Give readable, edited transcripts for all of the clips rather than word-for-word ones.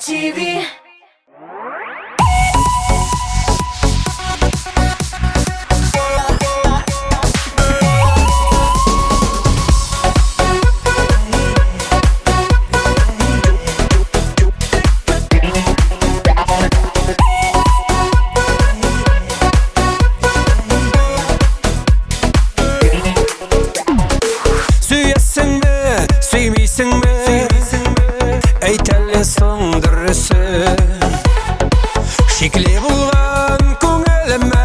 TV. Әйтәлі соң дұрысы шекле болған көңіліме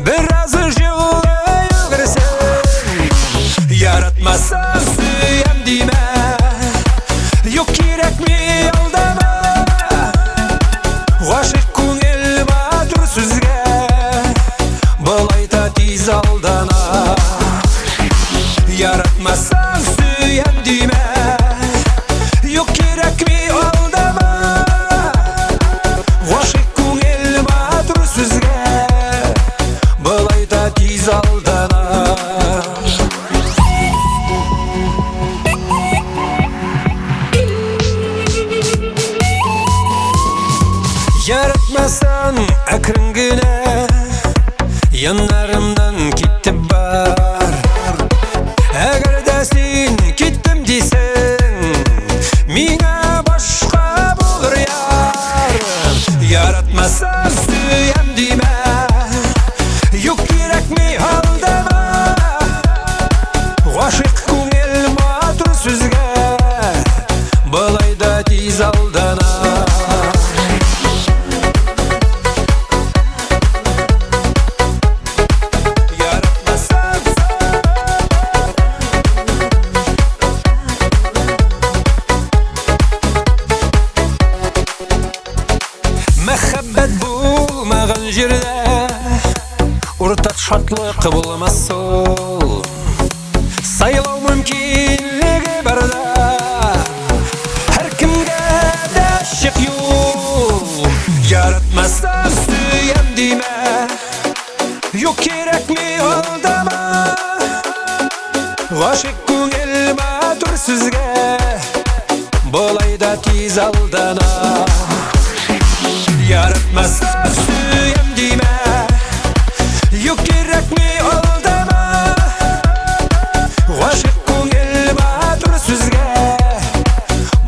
біразы жылай өгірсің яратмасаң сүйем дейме yok керек ме алдама ғашық көңіл батыр сөзге бұлай да тез алдана яратмасаң сүйем дейме yok керек ме алдама ғашық көңіл батыр сөзге бұлай да тез алдана яратмасаң әкірінгіне янарымдан кетіп бар әгер де сен кеттім дейсің меңа башқа болыр яр яратмасаң сүйем дейме yok керек ме алдама ғашық көңіл матыр сөзге бұлай да тез алдана мәхәббәт болмаған жерде ортақ шатлық болмас сол сайлау мүмкінлігі барда әркімге де ашық жол яратмасаң сүйем дейме yok керек ме алдама ғашық көңіл батыр сөзге бұлай да тез алдана яратмасаң сүйем дейме yok керек ме алдама ғашық көңіл батыр сөзге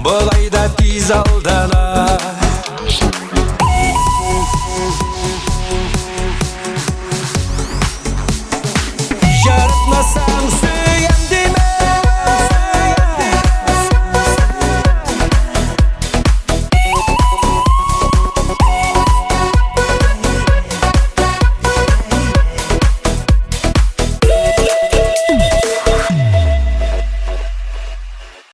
бұлай да тез алдана